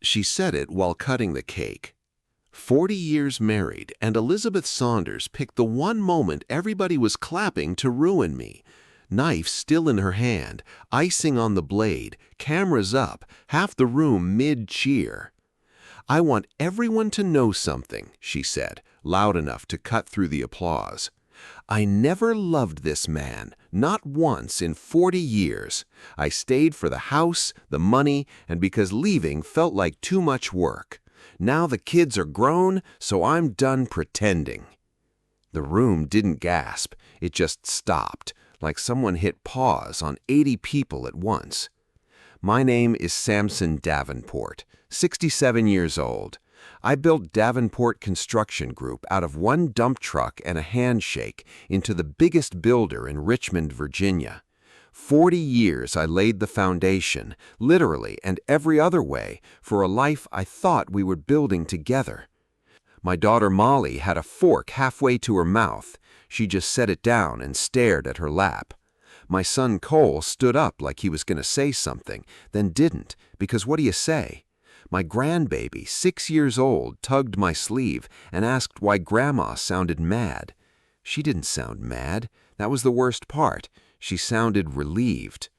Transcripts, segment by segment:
She said it while cutting the cake. 40 years married, and Elizabeth Saunders picked the one moment everybody was clapping to ruin me. Knife still in her hand, icing on the blade, cameras up, half the room mid-cheer. "I want everyone to know something," she said, loud enough to cut through the applause. "I never loved this man, not once in 40 years. I stayed for the house, the money, and because leaving felt like too much work. Now the kids are grown, so I'm done pretending." The room didn't gasp, it just stopped, like someone hit pause on 80 people at once. My name is Samson Davenport, 67 years old. I built Davenport Construction Group out of one dump truck and a handshake into the biggest builder in Richmond, Virginia. 40 years I laid the foundation, literally and every other way, for a life I thought we were building together. My daughter Molly had a fork halfway to her mouth. She just set it down and stared at her lap. My son Cole stood up like he was going to say something, then didn't, because what do you say? My grandbaby, 6 years old, tugged my sleeve and asked why Grandma sounded mad. She didn't sound mad. That was the worst part. She sounded relieved.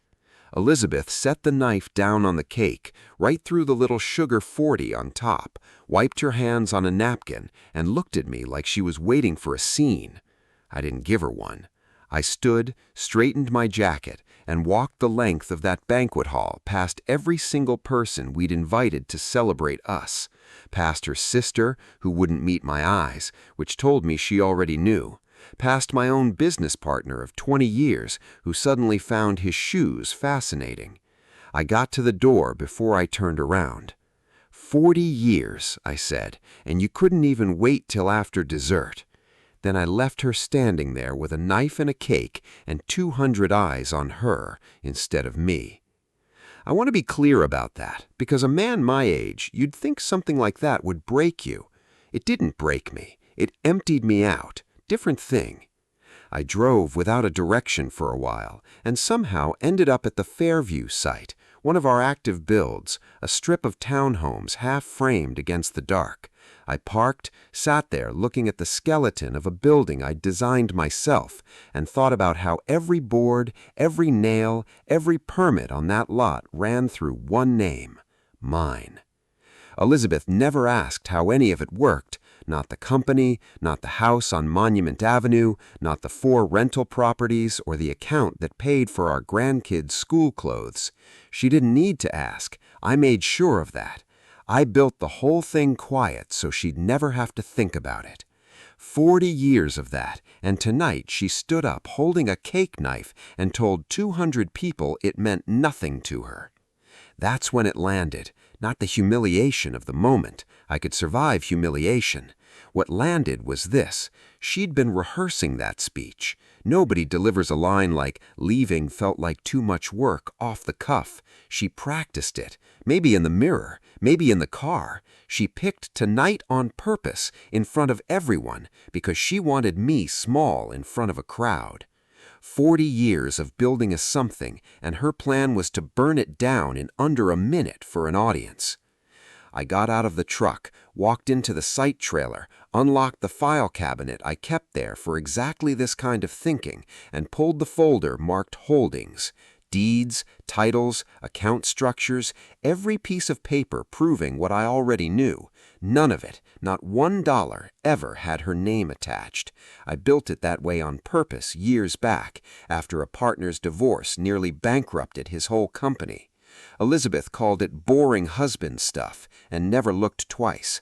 Elizabeth set the knife down on the cake, right through the little sugar 40 on top, wiped her hands on a napkin, and looked at me like she was waiting for a scene. I didn't give her one. I stood, straightened my jacket, and walked the length of that banquet hall past every single person we'd invited to celebrate us, past her sister, who wouldn't meet my eyes, which told me she already knew, past my own business partner of 20 years, who suddenly found his shoes fascinating. I got to the door before I turned around. 40 years, I said, and you couldn't even wait till after dessert. Then I left her standing there with a knife and a cake and 200 eyes on her instead of me. I want to be clear about that, because a man my age, you'd think something like that would break you. It didn't break me. It emptied me out. Different thing. I drove without a direction for a while and somehow ended up at the Fairview site, one of our active builds, a strip of townhomes half framed against the dark. I parked, sat there looking at the skeleton of a building I'd designed myself, and thought about how every board, every nail, every permit on that lot ran through one name: mine. Elizabeth never asked how any of it worked. Not the company, not the house on Monument Avenue, not the 4 rental properties or the account that paid for our grandkids' school clothes. She didn't need to ask. I made sure of that. I built the whole thing quiet so she'd never have to think about it. 40 years of that, and tonight she stood up holding a cake knife and told 200 people it meant nothing to her. That's when it landed, not the humiliation of the moment. I could survive humiliation. What landed was this: she'd been rehearsing that speech. Nobody delivers a line like "leaving felt like too much work" off the cuff. She practiced it, maybe in the mirror, maybe in the car. She picked tonight on purpose, in front of everyone, because she wanted me small in front of a crowd. 40 years of building a something, and her plan was to burn it down in under a minute for an audience. I got out of the truck, walked into the site trailer, unlocked the file cabinet I kept there for exactly this kind of thinking, and pulled the folder marked holdings. Deeds, titles, account structures, every piece of paper proving what I already knew. None of it, not $1, ever had her name attached. I built it that way on purpose years back, after a partner's divorce nearly bankrupted his whole company. Elizabeth called it boring husband stuff and never looked twice.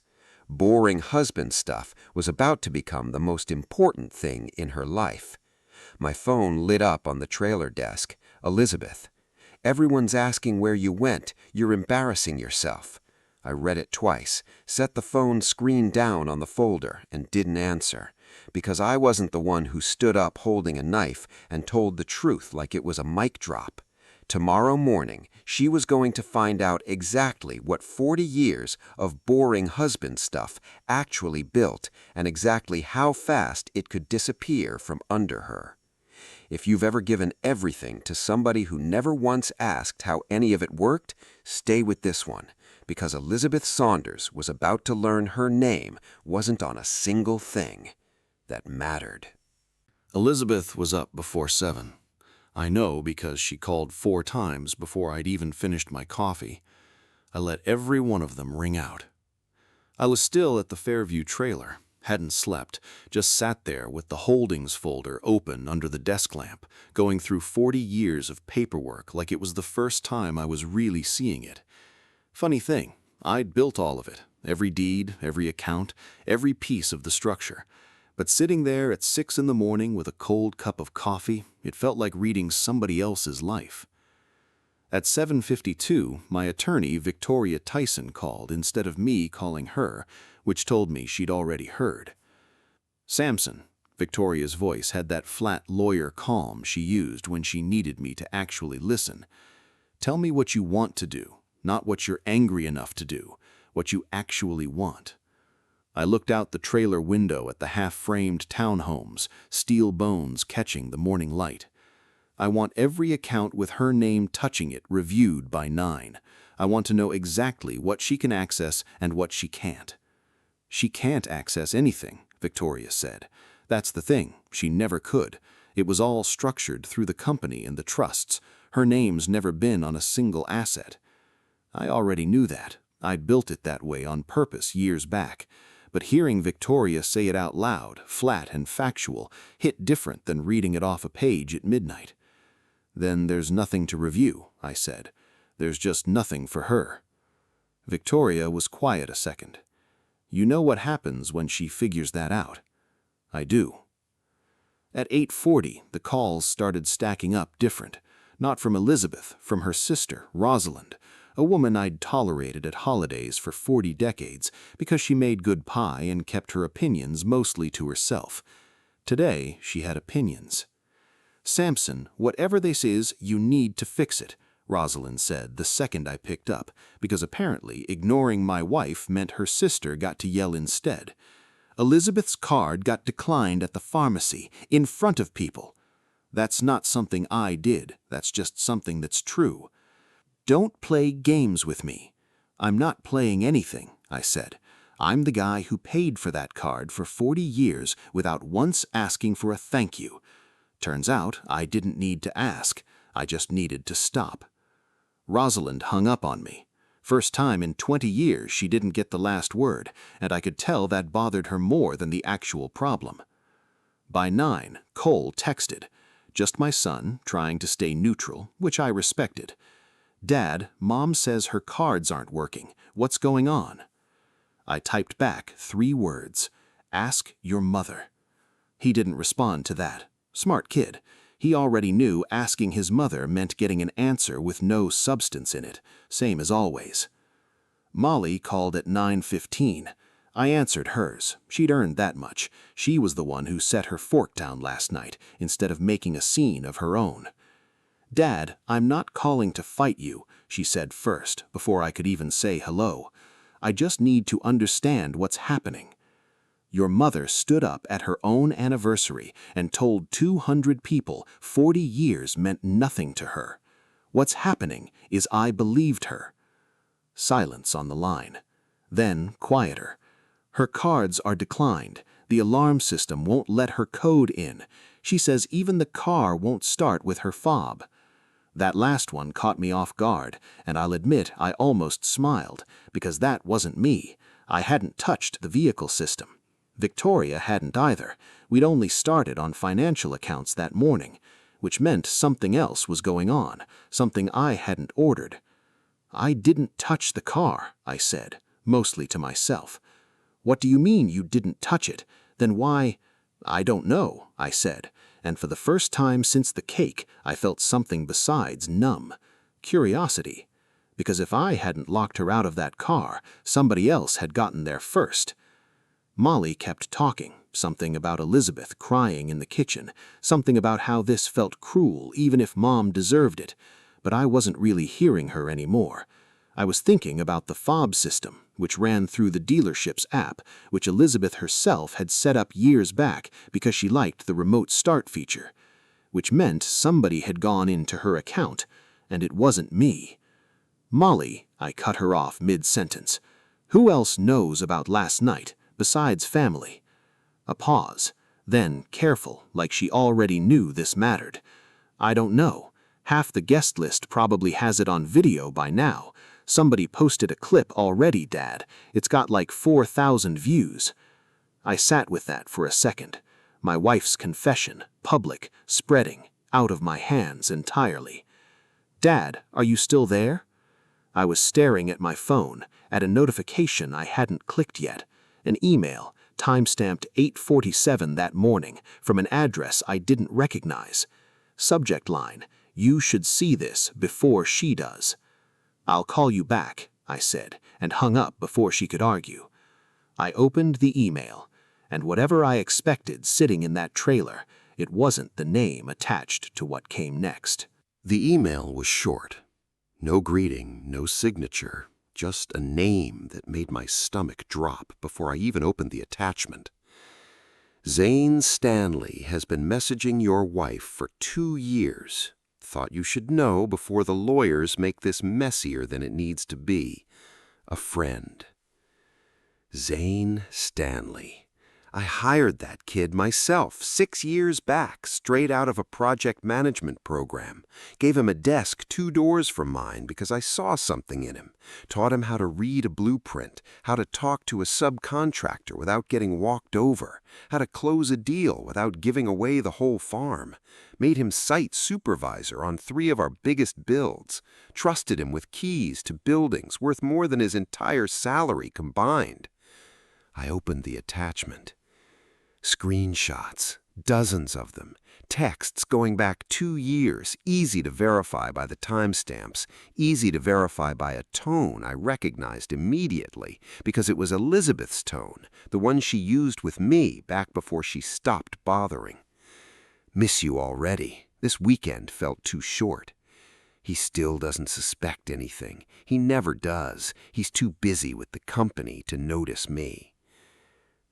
Boring husband stuff was about to become the most important thing in her life. My phone lit up on the trailer desk. Elizabeth. "Everyone's asking where you went. You're embarrassing yourself." I read it twice, set the phone screen down on the folder, and didn't answer, because I wasn't the one who stood up holding a knife and told the truth like it was a mic drop. Tomorrow morning, she was going to find out exactly what 40 years of boring husband stuff actually built, and exactly how fast it could disappear from under her. If you've ever given everything to somebody who never once asked how any of it worked, stay with this one, because Elizabeth Saunders was about to learn her name wasn't on a single thing that mattered. Elizabeth was up before 7. I know because she called 4 times before I'd even finished my coffee. I let every one of them ring out. I was still at the Fairview trailer, hadn't slept, just sat there with the holdings folder open under the desk lamp, going through 40 years of paperwork like it was the first time I was really seeing it. Funny thing, I'd built all of it, every deed, every account, every piece of the structure. But sitting there at 6 in the morning with a cold cup of coffee, it felt like reading somebody else's life. At 7:52, my attorney, Victoria Tyson, called instead of me calling her, which told me she'd already heard. Samson, Victoria's voice had that flat lawyer calm she used when she needed me to actually listen. Tell me what you want to do, not what you're angry enough to do, what you actually want. I looked out the trailer window at the half-framed townhomes, steel bones catching the morning light. I want every account with her name touching it reviewed by 9. I want to know exactly what she can access and what she can't. She can't access anything, Victoria said. That's the thing, she never could. It was all structured through the company and the trusts. Her name's never been on a single asset. I already knew that. I'd built it that way on purpose years back. But hearing Victoria say it out loud, flat and factual, hit different than reading it off a page at midnight. Then there's nothing to review, I said. There's just nothing for her. Victoria was quiet a second. You know what happens when she figures that out? I do. At 8:40, the calls started stacking up different. Not from Elizabeth, from her sister, Rosalind, a woman I'd tolerated at holidays for 40 decades because she made good pie and kept her opinions mostly to herself. Today, she had opinions. Samson, whatever this is, you need to fix it, Rosalind said the second I picked up, because apparently ignoring my wife meant her sister got to yell instead. Elizabeth's card got declined at the pharmacy, in front of people. That's not something I did, that's just something that's true. Don't play games with me. I'm not playing anything, I said. I'm the guy who paid for that card for 40 years without once asking for a thank you. Turns out I didn't need to ask, I just needed to stop. Rosalind hung up on me. First time in 20 years she didn't get the last word, and I could tell that bothered her more than the actual problem. By 9, Cole texted. Just my son, trying to stay neutral, which I respected. Dad, Mom says her cards aren't working. What's going on? I typed back 3 words. Ask your mother. He didn't respond to that. Smart kid. He already knew asking his mother meant getting an answer with no substance in it, same as always. Molly called at 9:15. I answered hers. She'd earned that much. She was the one who set her fork down last night, instead of making a scene of her own. Dad, I'm not calling to fight you, she said first, before I could even say hello. I just need to understand what's happening. Your mother stood up at her own anniversary and told 200 people 40 years meant nothing to her. What's happening is I believed her. Silence on the line. Then quieter. Her cards are declined. The alarm system won't let her code in. She says even the car won't start with her fob. That last one caught me off guard, and I'll admit I almost smiled, because that wasn't me. I hadn't touched the vehicle system. Victoria hadn't either. We'd only started on financial accounts that morning, which meant something else was going on, something I hadn't ordered. I didn't touch the car, I said, mostly to myself. What do you mean you didn't touch it? Then why? I don't know, I said, and for the first time since the cake, I felt something besides numb. Curiosity. Because if I hadn't locked her out of that car, somebody else had gotten there first. Molly kept talking, something about Elizabeth crying in the kitchen, something about how this felt cruel even if Mom deserved it, but I wasn't really hearing her anymore. I was thinking about the fob system, which ran through the dealership's app, which Elizabeth herself had set up years back because she liked the remote start feature, which meant somebody had gone into her account, and it wasn't me. Molly, I cut her off mid-sentence. Who else knows about last night, besides family? A pause. Then, careful, like she already knew this mattered. I don't know. Half the guest list probably has it on video by now. Somebody posted a clip already, Dad. It's got like 4,000 views. I sat with that for a second. My wife's confession, public, spreading, out of my hands entirely. Dad, are you still there? I was staring at my phone, at a notification I hadn't clicked yet. An email, time-stamped 8:47 that morning, from an address I didn't recognize. Subject line, "You should see this before she does." "I'll call you back," I said, and hung up before she could argue. I opened the email, and whatever I expected sitting in that trailer, it wasn't the name attached to what came next. The email was short. No greeting, no signature, just a name that made my stomach drop before I even opened the attachment. Zane Stanley has been messaging your wife for 2 years. Thought you should know before the lawyers make this messier than it needs to be. A friend. Zane Stanley. I hired that kid myself 6 years back, straight out of a project management program. Gave him a desk 2 doors from mine because I saw something in him. Taught him how to read a blueprint, how to talk to a subcontractor without getting walked over, how to close a deal without giving away the whole farm. Made him site supervisor on 3 of our biggest builds. Trusted him with keys to buildings worth more than his entire salary combined. I opened the attachment. Screenshots, dozens of them, texts going back 2 years, easy to verify by the timestamps, easy to verify by a tone I recognized immediately because it was Elizabeth's tone, the one she used with me back before she stopped bothering. Miss you already. This weekend felt too short. He still doesn't suspect anything. He never does. He's too busy with the company to notice me.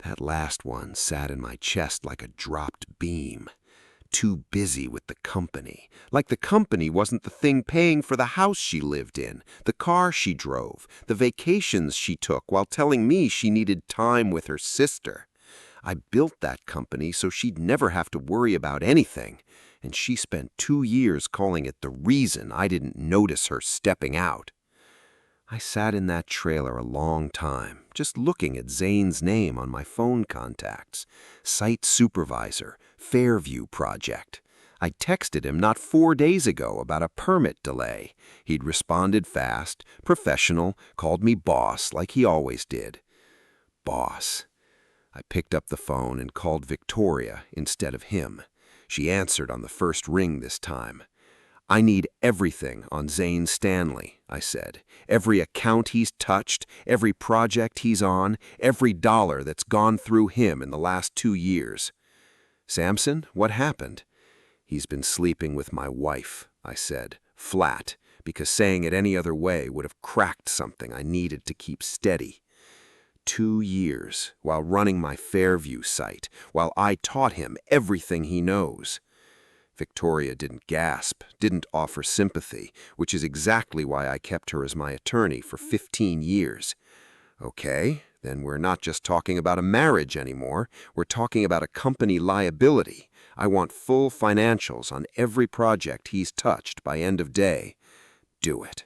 That last one sat in my chest like a dropped beam. Too busy with the company. Like the company wasn't the thing paying for the house she lived in, the car she drove, the vacations she took while telling me she needed time with her sister. I built that company so she'd never have to worry about anything, and she spent 2 years calling it the reason I didn't notice her stepping out. I sat in that trailer a long time, just looking at Zane's name on my phone contacts. Site supervisor, Fairview project. I texted him not 4 days ago about a permit delay. He'd responded fast, professional, called me boss like he always did. Boss. I picked up the phone and called Victoria instead of him. She answered on the first ring this time. I need everything on Zane Stanley, I said. Every account he's touched, every project he's on, every dollar that's gone through him in the last 2 years. Samson, what happened? He's been sleeping with my wife, I said, flat, because saying it any other way would have cracked something I needed to keep steady. 2 years, while running my Fairview site, while I taught him everything he knows. Victoria didn't gasp, didn't offer sympathy, which is exactly why I kept her as my attorney for 15 years. Okay, then we're not just talking about a marriage anymore. We're talking about a company liability. I want full financials on every project he's touched by end of day. Do it.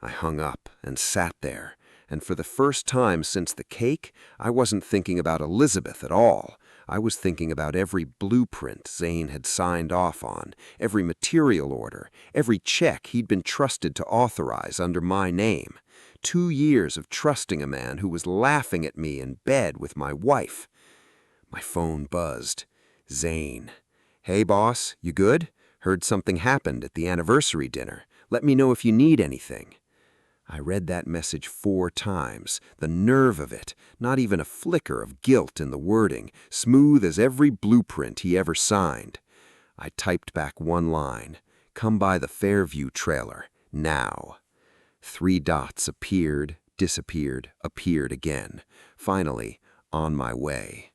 I hung up and sat there, and for the first time since the cake, I wasn't thinking about Elizabeth at all. I was thinking about every blueprint Zane had signed off on, every material order, every check he'd been trusted to authorize under my name. 2 years of trusting a man who was laughing at me in bed with my wife. My phone buzzed. Zane. Hey, boss, you good? Heard something happened at the anniversary dinner. Let me know if you need anything. I read that message 4 times, the nerve of it, not even a flicker of guilt in the wording, smooth as every blueprint he ever signed. I typed back 1 line, come by the Fairview trailer, now. 3 dots appeared, disappeared, appeared again. Finally, on my way.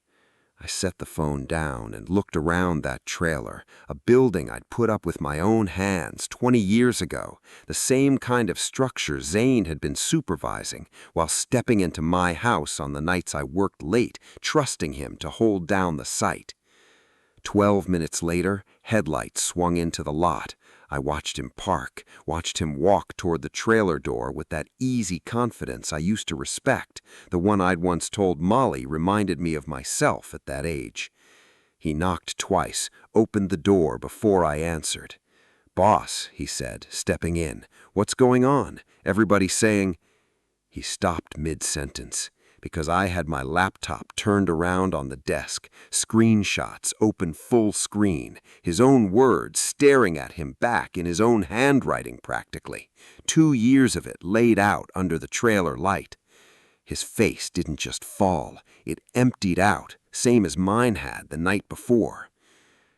I set the phone down and looked around that trailer, a building I'd put up with my own hands 20 years ago, the same kind of structure Zane had been supervising while stepping into my house on the nights I worked late, trusting him to hold down the site. 12 minutes later, headlights swung into the lot. I watched him park, watched him walk toward the trailer door with that easy confidence I used to respect, the one I'd once told Molly reminded me of myself at that age. He knocked twice, opened the door before I answered. "Boss," he said, stepping in, "what's going on? Everybody saying—" He stopped mid-sentence, because I had my laptop turned around on the desk, screenshots open full screen, his own words staring at him back in his own handwriting practically, 2 years of it laid out under the trailer light. His face didn't just fall, it emptied out, same as mine had the night before.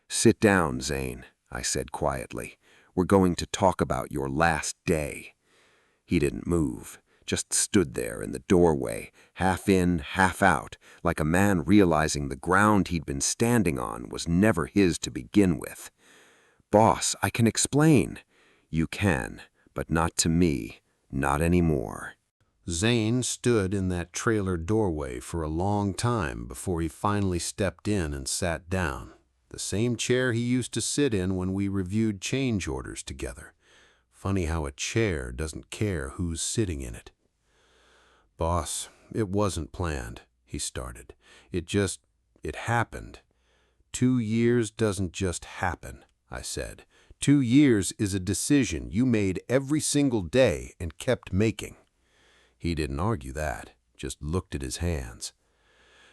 "Sit down, Zane," I said quietly. "We're going to talk about your last day." He didn't move, just stood there in the doorway, half in, half out, like a man realizing the ground he'd been standing on was never his to begin with. "Boss, I can explain." "You can, but not to me, not anymore." Zane stood in that trailer doorway for a long time before he finally stepped in and sat down, the same chair he used to sit in when we reviewed change orders together. Funny how a chair doesn't care who's sitting in it. "Boss, it wasn't planned," he started. It happened." 2 years doesn't just happen," I said. 2 years is a decision you made every single day and kept making." He didn't argue that, just looked at his hands.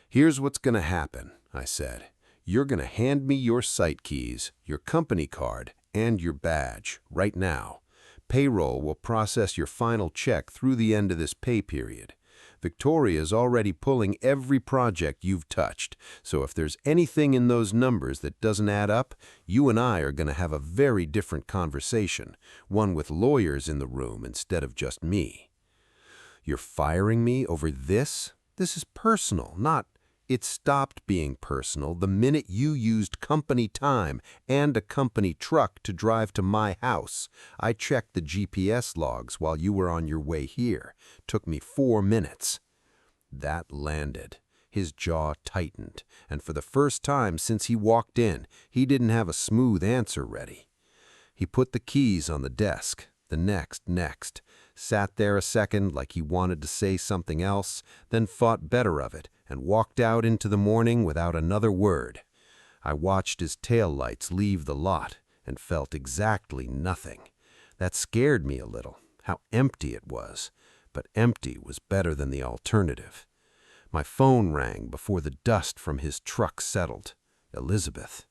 "Here's what's going to happen," I said. "You're going to hand me your site keys, your company card, and your badge right now. Payroll will process your final check through the end of this pay period. Victoria's already pulling every project you've touched, so if there's anything in those numbers that doesn't add up, you and I are going to have a very different conversation, one with lawyers in the room instead of just me." "You're firing me over this? This is personal, not—" "It stopped being personal the minute you used company time and a company truck to drive to my house. I checked the GPS logs while you were on your way here. Took me 4 minutes. That landed. His jaw tightened, and for the first time since he walked in, he didn't have a smooth answer ready. He put the keys on the desk. The next. Sat there a second like he wanted to say something else, then thought better of it and walked out into the morning without another word. I watched his taillights leave the lot and felt exactly nothing. That scared me a little, how empty it was, but empty was better than the alternative. My phone rang before the dust from his truck settled. Elizabeth.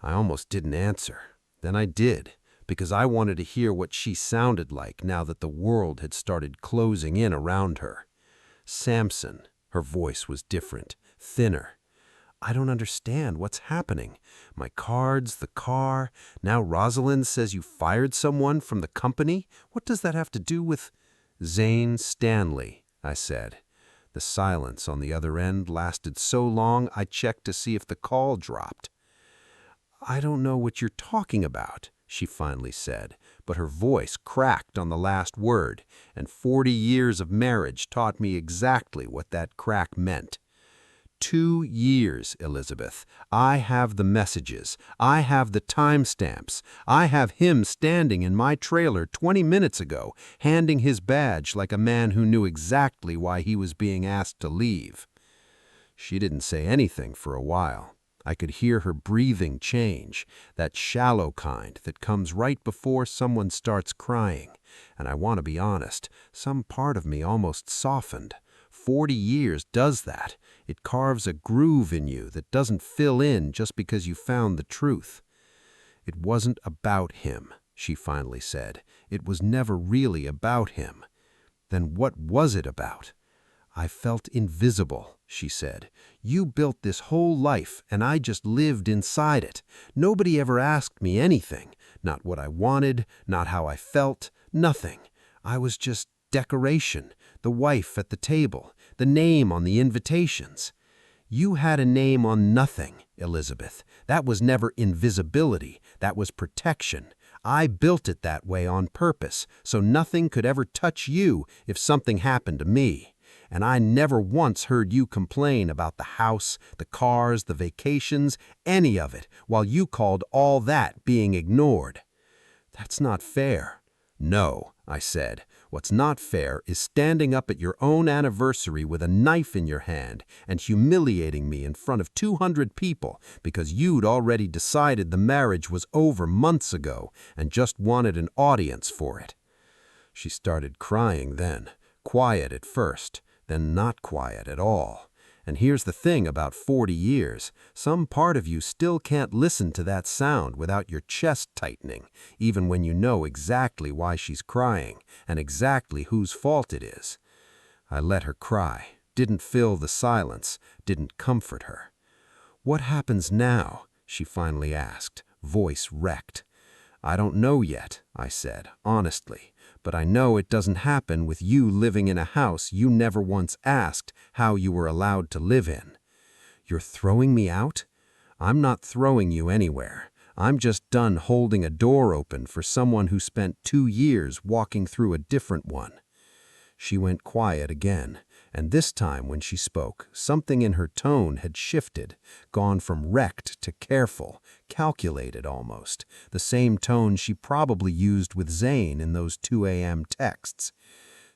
I almost didn't answer. Then I did, because I wanted to hear what she sounded like now that the world had started closing in around her. Samson. Her voice was different, thinner. "I don't understand what's happening. My cards, the car. Now Rosalind says you fired someone from the company. What does that have to do with—" "Zane Stanley," I said. The silence on the other end lasted so long I checked to see if the call dropped. "I don't know what you're talking about," she finally said, but her voice cracked on the last word, and 40 years of marriage taught me exactly what that crack meant. 2 years, Elizabeth. I have the messages. I have the timestamps. I have him standing in my trailer 20 minutes ago, handing his badge like a man who knew exactly why he was being asked to leave. She didn't say anything for a while. I could hear her breathing change, that shallow kind that comes right before someone starts crying. And I want to be honest, some part of me almost softened. 40 years does that. It carves a groove in you that doesn't fill in just because you found the truth. "It wasn't about him," she finally said. "It was never really about him." "Then what was it about?" "I felt invisible," she said. "You built this whole life, and I just lived inside it. Nobody ever asked me anything. Not what I wanted, not how I felt, nothing. I was just decoration, the wife at the table, the name on the invitations. You had a name on nothing, Elizabeth. That was never invisibility. That was protection. I built it that way on purpose, so nothing could ever touch you if something happened to me. And I never once heard you complain about the house, the cars, the vacations, any of it, while you called all that being ignored. That's not fair. No, I said. What's not fair is standing up at your own anniversary with a knife in your hand and humiliating me in front of 200 people because you'd already decided the marriage was over months ago and just wanted an audience for it. She started crying then, quiet at first, then not quiet at all. And here's the thing about 40 years. Some part of you still can't listen to that sound without your chest tightening, even when you know exactly why she's crying and exactly whose fault it is. I let her cry, didn't fill the silence, didn't comfort her. "What happens now?" she finally asked, voice wrecked. "I don't know yet," I said, honestly. "But I know it doesn't happen with you living in a house you never once asked how you were allowed to live in." "You're throwing me out?" "I'm not throwing you anywhere. I'm just done holding a door open for someone who spent 2 years walking through a different one." She went quiet again, and this time when she spoke, something in her tone had shifted, gone from wrecked to careful, calculated almost, the same tone she probably used with Zane in those 2 a.m. texts.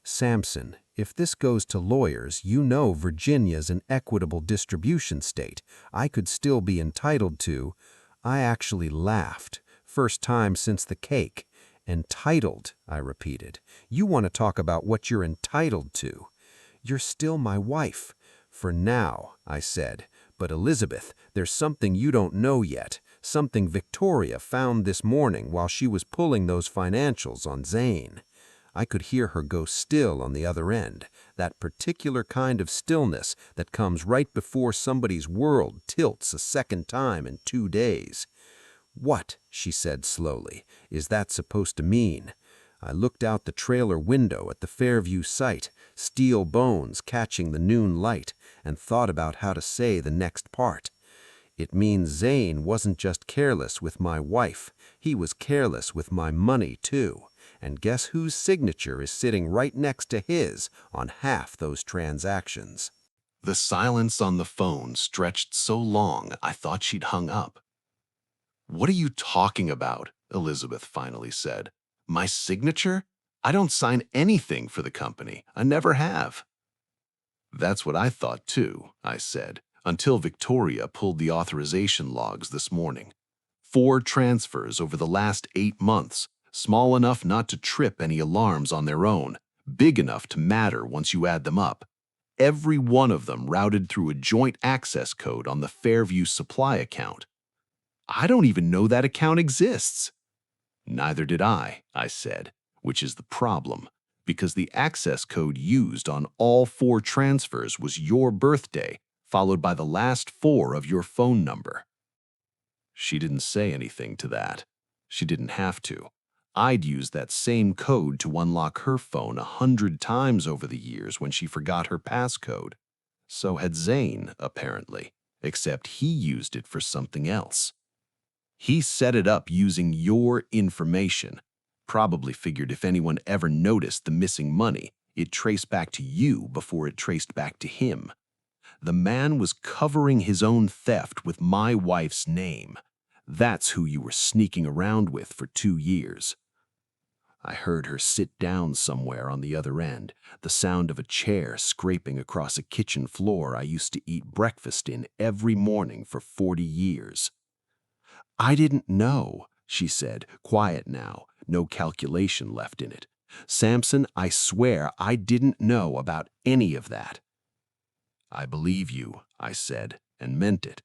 "Samson, if this goes to lawyers, you know Virginia's an equitable distribution state. I could still be entitled to—" I actually laughed, first time since the cake. "Entitled," I repeated. "You want to talk about what you're entitled to. You're still my wife." "For now," I said. "But Elizabeth, there's something you don't know yet, something Victoria found this morning while she was pulling those financials on Zane." I could hear her go still on the other end, that particular kind of stillness that comes right before somebody's world tilts a second time in 2 days. "What," she said slowly, "is that supposed to mean?" I looked out the trailer window at the Fairview site, steel bones catching the noon light, and thought about how to say the next part. "It means Zane wasn't just careless with my wife, he was careless with my money too. And guess whose signature is sitting right next to his on half those transactions?" The silence on the phone stretched so long I thought she'd hung up. "What are you talking about?" Elizabeth finally said. "My signature? I don't sign anything for the company. I never have." "That's what I thought too," I said, until Victoria pulled the authorization logs this morning. 4 transfers over the last 8 months, small enough not to trip any alarms on their own, big enough to matter once you add them up. Every one of them routed through a joint access code on the Fairview supply account. I don't even know that account exists. "Neither did I said, which is the problem, because the access code used on all 4 transfers was your birthday, followed by the last 4 of your phone number." She didn't say anything to that. She didn't have to. I'd used that same code to unlock her phone 100 times over the years when she forgot her passcode. So had Zane, apparently, except he used it for something else. He set it up using your information. Probably figured if anyone ever noticed the missing money, it traced back to you before it traced back to him. The man was covering his own theft with my wife's name. That's who you were sneaking around with for 2 years. I heard her sit down somewhere on the other end, the sound of a chair scraping across a kitchen floor I used to eat breakfast in every morning for 40 years. "I didn't know," she said, quiet now, no calculation left in it. "Samson, I swear I didn't know about any of that." "I believe you," I said, and meant it.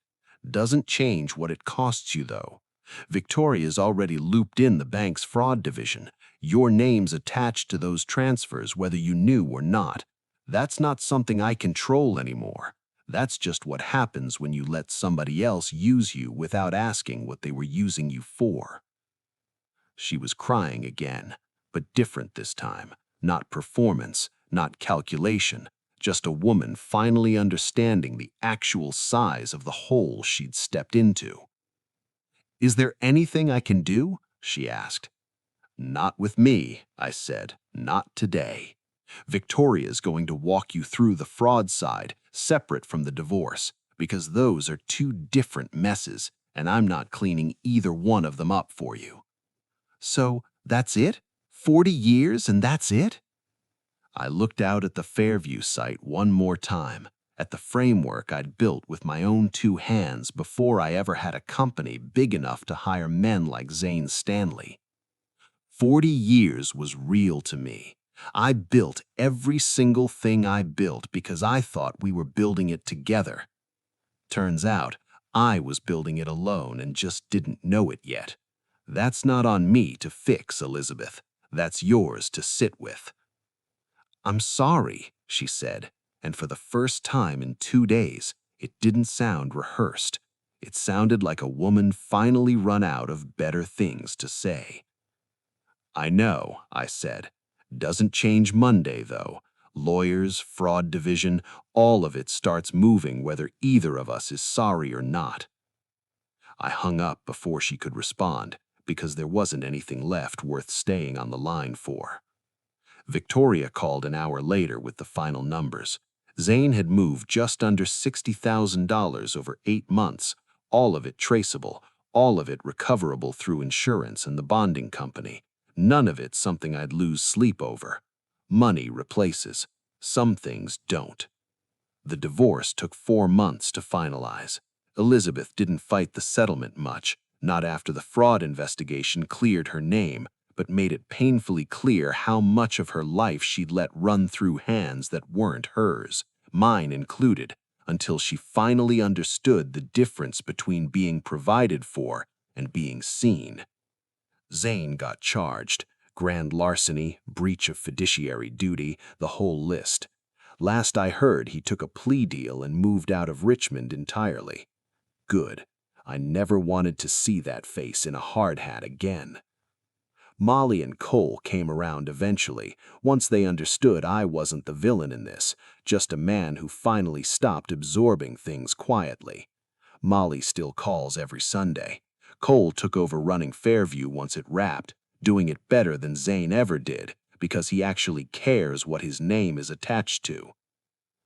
"Doesn't change what it costs you, though. Victoria's already looped in the bank's fraud division. Your name's attached to those transfers whether you knew or not. That's not something I control anymore. That's just what happens when you let somebody else use you without asking what they were using you for." She was crying again, but different this time. Not performance, not calculation, just a woman finally understanding the actual size of the hole she'd stepped into. "Is there anything I can do?" she asked. "Not with me," I said. "Not today. Victoria's going to walk you through the fraud side, separate from the divorce, because those are two different messes, and I'm not cleaning either one of them up for you." "So, that's it? 40 years and that's it?" I looked out at the Fairview site one more time, at the framework I'd built with my own two hands before I ever had a company big enough to hire men like Zane Stanley. 40 years was real to me. I built every single thing I built because I thought we were building it together. Turns out, I was building it alone and just didn't know it yet. That's not on me to fix, Elizabeth. That's yours to sit with. "I'm sorry," she said, and for the first time in 2 days, it didn't sound rehearsed. It sounded like a woman finally run out of better things to say. "I know," I said. "Doesn't change Monday, though. Lawyers, fraud division, all of it starts moving whether either of us is sorry or not." I hung up before she could respond, because there wasn't anything left worth staying on the line for. Victoria called an hour later with the final numbers. Zane had moved just under $60,000 over 8 months, all of it traceable, all of it recoverable through insurance and the bonding company. None of it something I'd lose sleep over. Money replaces. Some things don't. The divorce took 4 months to finalize. Elizabeth didn't fight the settlement much, not after the fraud investigation cleared her name, but made it painfully clear how much of her life she'd let run through hands that weren't hers, mine included, until she finally understood the difference between being provided for and being seen. Zane got charged. Grand larceny, breach of fiduciary duty, the whole list. Last I heard, he took a plea deal and moved out of Richmond entirely. Good. I never wanted to see that face in a hard hat again. Molly and Cole came around eventually, once they understood I wasn't the villain in this, just a man who finally stopped absorbing things quietly. Molly still calls every Sunday. Cole took over running Fairview once it wrapped, doing it better than Zane ever did, because he actually cares what his name is attached to.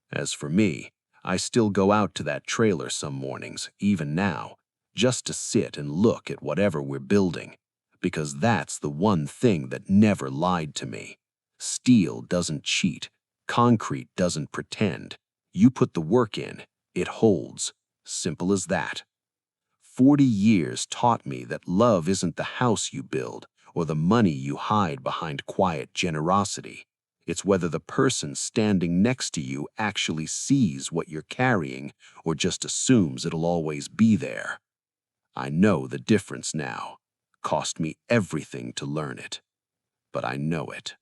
As for me, I still go out to that trailer some mornings, even now, just to sit and look at whatever we're building, because that's the one thing that never lied to me. Steel doesn't cheat. Concrete doesn't pretend. You put the work in, it holds. Simple as that. 40 years taught me that love isn't the house you build or the money you hide behind quiet generosity. It's whether the person standing next to you actually sees what you're carrying or just assumes it'll always be there. I know the difference now. Cost me everything to learn it, but I know it.